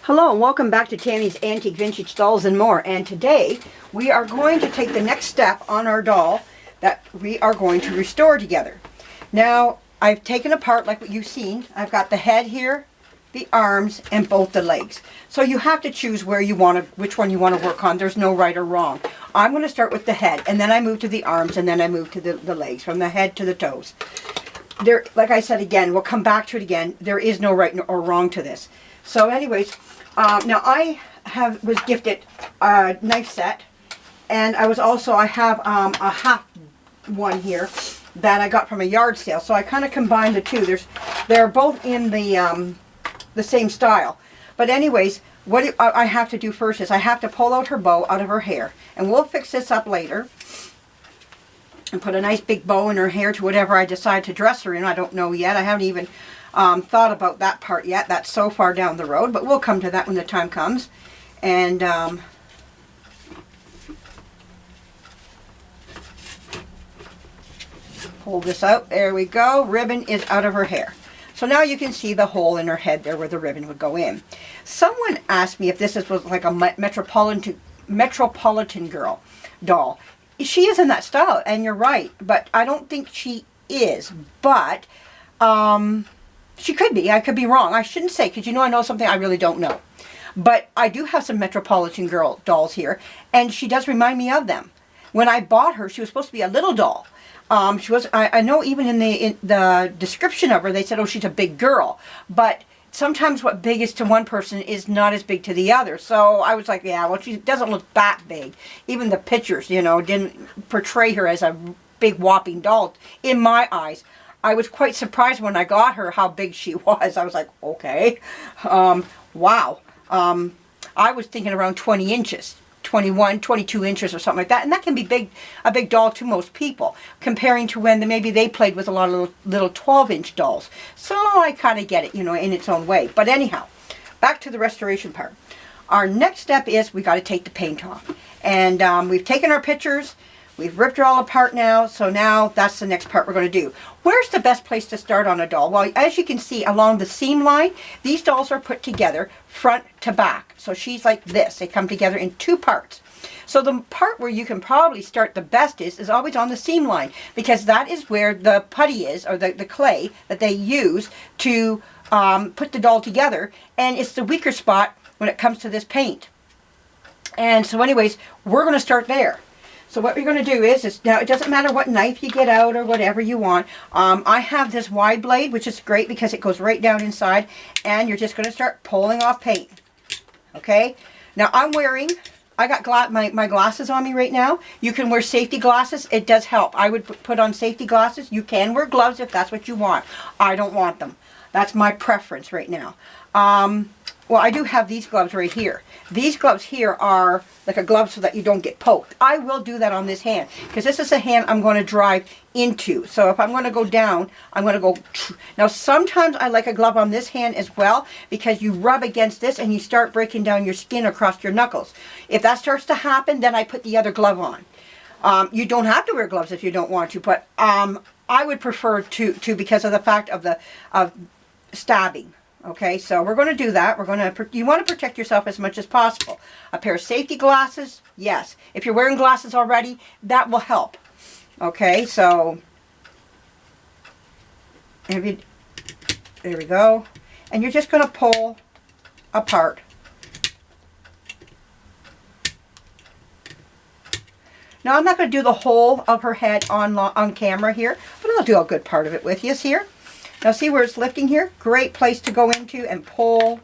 Hello and welcome back to Tammy's Antique Vintage Dolls and More. And today we are going to take the next step on our doll that we are going to restore together. Now I've taken apart like what you've seen. I've got the head here, the arms, and both the legs. So you have to choose where you want to, which one you want to work on. There's no right or wrong. I'm going to start with the head, and then I move to the arms, and then I move to the legs, from the head to the toes. There, like I said again, we'll come back to it again. There is no right or wrong to this. So anyways, now I was gifted a knife set, and I have a half one here that I got from a yard sale. So I kind of combined the two. They're both in the same style. But anyways, what I have to do first is I have to pull out her bow out of her hair, and we'll fix this up later and put a nice big bow in her hair to whatever I decide to dress her in. I don't know yet. I haven't even thought about that part yet. That's so far down the road, but we'll come to that when the time comes. And pull this out. There we go. Ribbon is out of her hair. So now you can see the hole in her head there where the ribbon would go in. Someone asked me if this was like a Metropolitan Girl doll. She is in that style, and you're right, but I don't think she is. But she could be. I could be wrong. I shouldn't say, because I know something I really don't know. But I do have some Metropolitan Girl dolls here, and she does remind me of them. When I bought her, she was supposed to be a little doll. She was. I know even in the description of her, they said, "Oh, she's a big girl." But sometimes what big is to one person is not as big to the other. So I was like, yeah, well, she doesn't look that big. Even the pictures, didn't portray her as a big whopping doll in my eyes. I was quite surprised when I got her how big she was. I was like, okay, wow. I was thinking around 20 inches, 21, 22 inches or something like that. And that can be a big doll to most people, comparing to when maybe they played with a lot of little 12-inch dolls. So I kind of get it, in its own way. But anyhow, back to the restoration part. Our next step is we got to take the paint off. And we've taken our pictures. We've ripped her all apart now, so now that's the next part we're going to do. Where's the best place to start on a doll? Well, as you can see along the seam line, these dolls are put together front to back. So she's like this. They come together in two parts. So the part where you can probably start the best is always on the seam line, because that is where the putty is, or the clay that they use to put the doll together, and it's the weaker spot when it comes to this paint. And so anyways, we're going to start there. So what we're going to do is now it doesn't matter what knife you get out or whatever you want. I have this wide blade, which is great because it goes right down inside, and you're just going to start pulling off paint. Okay? Now I got my glasses on me right now. You can wear safety glasses. It does help. I would put on safety glasses. You can wear gloves if that's what you want. I don't want them. That's my preference right now. Well, I do have these gloves right here. These gloves here are like a glove so that you don't get poked. I will do that on this hand, because this is a hand I'm going to drive into. So if I'm going to go down, I'm going to go... Now, sometimes I like a glove on this hand as well, because you rub against this and you start breaking down your skin across your knuckles. If that starts to happen, then I put the other glove on. You don't have to wear gloves if you don't want to, but I would prefer to because of the fact of stabbing. Okay, so we're going to do that. You want to protect yourself as much as possible. A pair of safety glasses, yes. If you're wearing glasses already, that will help. Okay, so there we go. And you're just going to pull apart. Now I'm not going to do the whole of her head on camera here, but I'll do a good part of it with you here. Now see where it's lifting here? Great place to go into and pull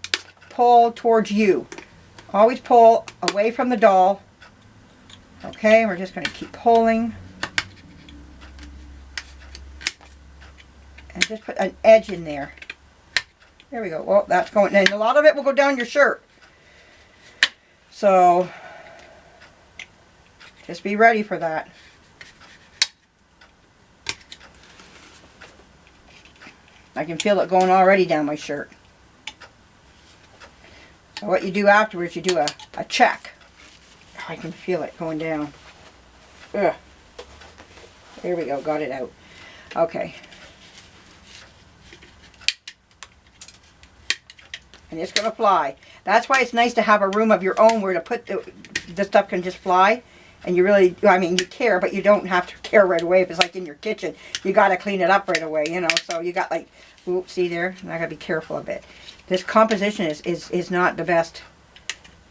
towards you. Always pull away from the doll. Okay, we're just going to keep pulling. And just put an edge in there. There we go. Well, that's going, and a lot of it will go down your shirt. So, just be ready for that. I can feel it going already down my shirt. So what you do afterwards, you do a check. Oh, I can feel it going down. Ugh. There we go, got it out. Okay. and it's going to fly. That's why it's nice to have a room of your own where to put the stuff can just fly. And you really, I mean, you care, but you don't have to care right away. If it's like in your kitchen, you got to clean it up right away, you know. So you got like, oops, see there? I got to be careful a bit. This composition is not the best.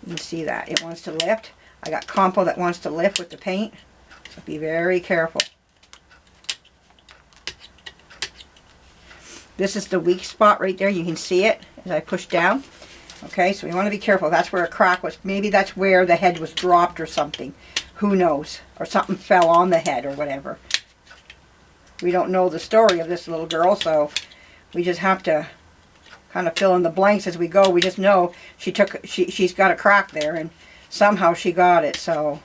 You can see that. It wants to lift. I got compo that wants to lift with the paint. So be very careful. This is the weak spot right there. You can see it as I push down. Okay, so we want to be careful. That's where a crack was. Maybe that's where the head was dropped or something. Who knows? Or something fell on the head or whatever. We don't know the story of this little girl, so we just have to kind of fill in the blanks as we go. We just know she's got a crack there, and somehow she got it. So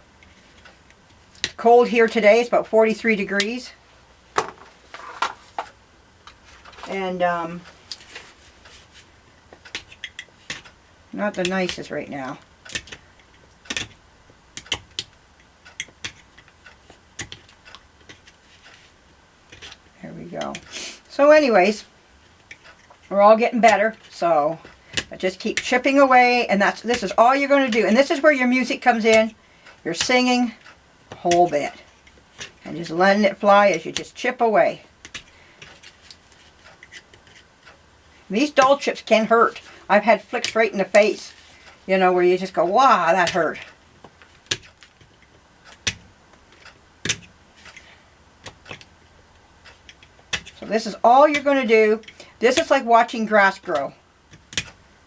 cold here today. It's about 43 degrees. And not the nicest right now. There we go. So anyways, we're all getting better. So I just keep chipping away, and this is all you're going to do. And this is where your music comes in. You're singing a whole bit. And just letting it fly as you just chip away. These doll chips can hurt. I've had flicks right in the face, you know, where you just go, wow, that hurt. So this is all you're going to do. This is like watching grass grow.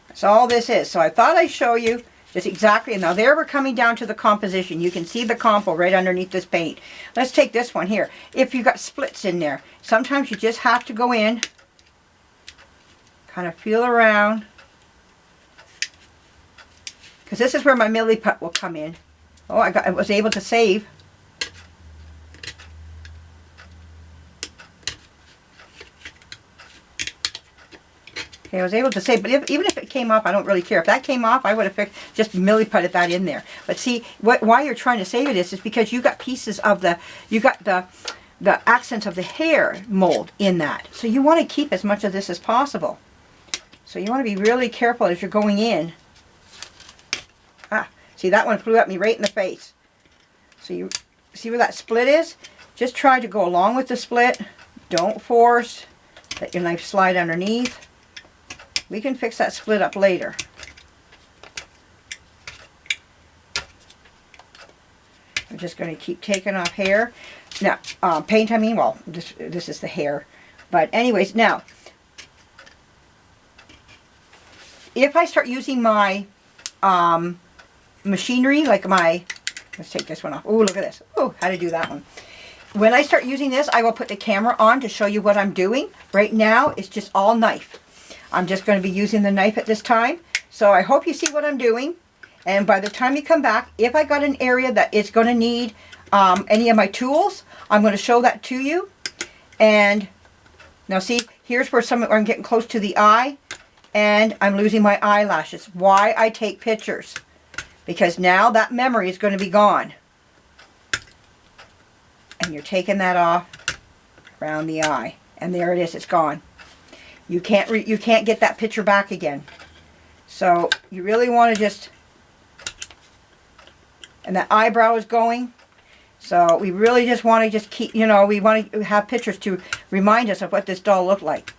That's all this is. So I thought I'd show you just exactly. And now there we're coming down to the composition. You can see the compo right underneath this paint. Let's take this one here. If you've got splits in there, sometimes you just have to go in, kind of feel around. Because this is where my Milliput will come in. Oh, I was able to save. Okay, I was able to save, but even if it came off, I don't really care. If that came off, I would have just Milliputted that in there. But see, why you're trying to save it is because you got pieces of the accents of the hair mold in that. So you want to keep as much of this as possible. So you want to be really careful as you're going in. Ah, see, that one flew at me right in the face. So you see where that split is? Just try to go along with the split. Don't force. Let your knife slide underneath. We can fix that split up later. I'm just going to keep taking off hair. Now, paint, I mean, well, this is the hair. But anyways, now, if I start using my machinery, like let's take this one off. Oh, look at this. Oh, how to do that one. When I start using this, I will put the camera on to show you what I'm doing. Right now, it's just all knife. I'm just going to be using the knife at this time. So I hope you see what I'm doing. And by the time you come back, if I got an area that is going to need any of my tools, I'm going to show that to you. And now see, here's where I'm getting close to the eye. And I'm losing my eyelashes. Why I take pictures. Because now that memory is going to be gone. And you're taking that off around the eye. And there it is, it's gone. You can't get that picture back again. So you really want to just, and that eyebrow is going. So we really just want to just keep, you know, we want to have pictures to remind us of what this doll looked like.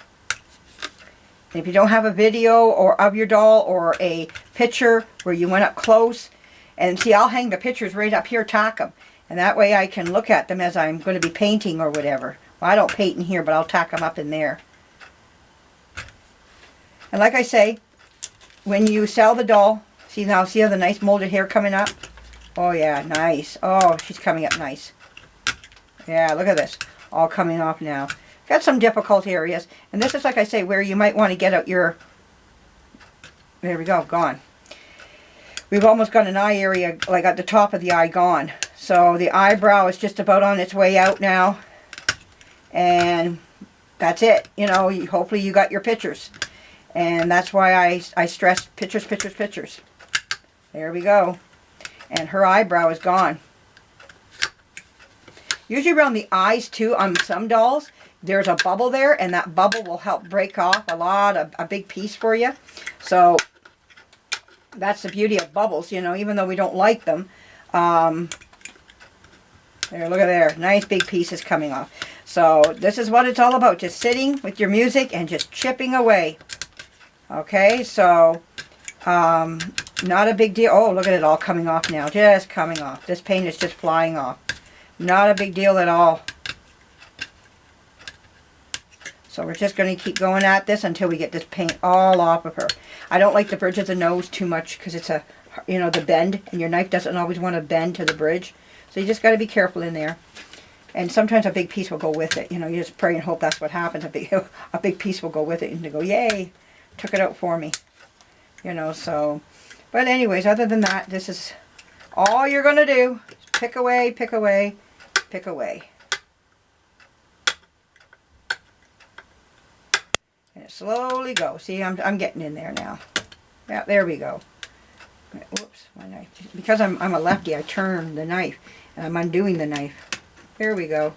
And if you don't have a video or of your doll or a picture where you went up close, and see, I'll hang the pictures right up here, tack them. And that way I can look at them as I'm going to be painting or whatever. Well, I don't paint in here, but I'll tack them up in there. And like I say, when you sell the doll, see how the nice molded hair coming up? Oh yeah, nice. Oh, she's coming up nice. Yeah, look at this. All coming off now. Got some difficult areas. And this is, like I say, where you might want to get out your... There we go, gone. We've almost got an eye area, like at the top of the eye, gone. So the eyebrow is just about on its way out now. And that's it. You know, hopefully you got your pictures. And that's why I stress pictures, pictures, pictures. There we go. And her eyebrow is gone. Usually around the eyes too, on some dolls, there's a bubble there, and that bubble will help break off a big piece for you. So that's the beauty of bubbles, you know, even though we don't like them. There, look at there. Nice big pieces coming off. So this is what it's all about. Just sitting with your music and just chipping away. Okay, so not a big deal. Oh, look at it all coming off now. Just coming off. This paint is just flying off. Not a big deal at all. So we're just going to keep going at this until we get this paint all off of her. I don't like the bridge of the nose too much because it's a, you know, the bend. And your knife doesn't always want to bend to the bridge. So you just got to be careful in there. And sometimes a big piece will go with it. You know, you just pray and hope that's what happens. A big piece will go with it and you go, yay, took it out for me. You know, so. But anyways, other than that, this is all you're going to do. Pick away, pick away, pick away. And it slowly goes. See, I'm getting in there now. Yeah, there we go. Whoops, my knife. Because I'm a lefty, I turn the knife. And I'm undoing the knife. There we go.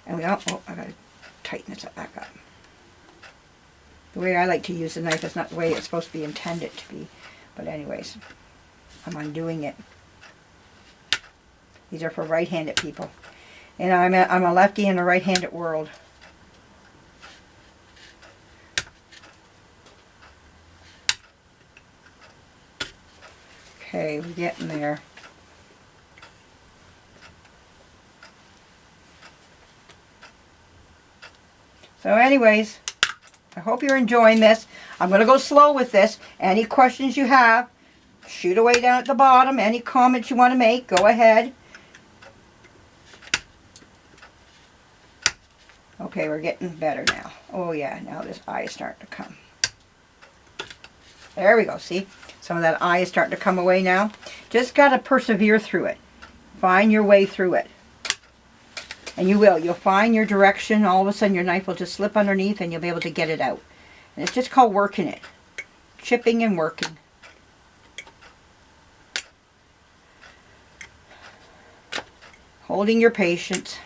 And we don't, oh, I gotta tighten this back up. The way I like to use the knife is not the way it's supposed to be intended to be. But anyways, I'm undoing it. These are for right-handed people. And I'm a lefty in a right-handed world. Okay, we're getting there. So anyways, I hope you're enjoying this. I'm going to go slow with this. Any questions you have, shoot away down at the bottom. Any comments you want to make, go ahead. Okay, we're getting better now. Oh yeah, now this eye is starting to come. There we go, see? Some of that eye is starting to come away now. Just got to persevere through it. Find your way through it. And you will. You'll find your direction. All of a sudden your knife will just slip underneath and you'll be able to get it out. And it's just called working it. Chipping and working. Holding your patience.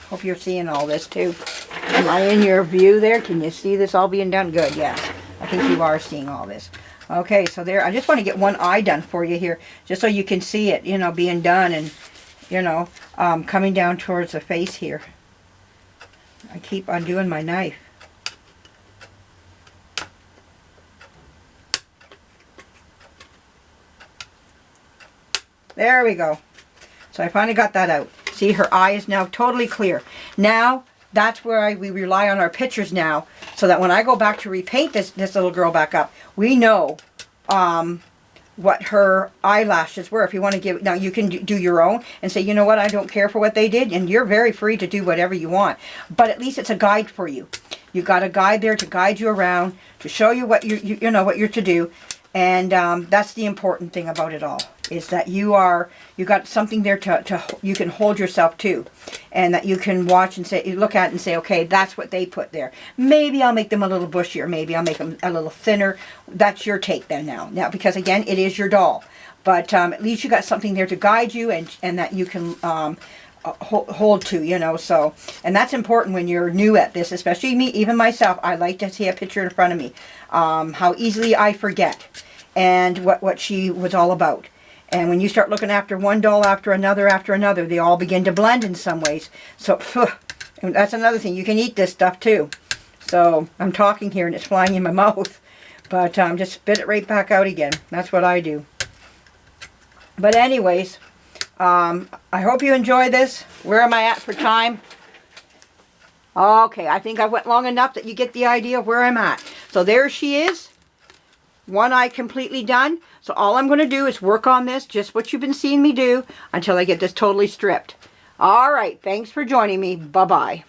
Hope you're seeing all this too. Am I in your view there? Can you see this all being done? Good, yes. I think you are seeing all this. Okay, so there, I just want to get one eye done for you here, just so you can see it, you know, being done and, you know, coming down towards the face here. I keep undoing my knife. There we go. So I finally got that out. See, her eye is now totally clear. Now, that's where we rely on our pictures now, so that when I go back to repaint this little girl back up, we know what her eyelashes were. If you want to give, now you can do your own and say, you know what, I don't care for what they did, and you're very free to do whatever you want. But at least it's a guide for you. You got a guide there to guide you around, to show you what you know what you're to do, and that's the important thing about it all. Is that you got something there to you can hold yourself to, and that you can watch and say, you look at it and say, okay, that's what they put there. Maybe I'll make them a little bushier. Maybe I'll make them a little thinner. That's your take then now, because again, it is your doll. But at least you got something there to guide you and that you can hold to, you know. So, and that's important when you're new at this, especially me, even myself. I like to see a picture in front of me. How easily I forget, and what she was all about. And when you start looking after one doll after another, they all begin to blend in some ways. So, and that's another thing. You can eat this stuff too. So, I'm talking here and it's flying in my mouth. But just spit it right back out again. That's what I do. But anyways, I hope you enjoy this. Where am I at for time? Okay, I think I went long enough that you get the idea of where I'm at. So there she is. One eye completely done. So all I'm going to do is work on this, just what you've been seeing me do, until I get this totally stripped. All right, thanks for joining me. Bye-bye.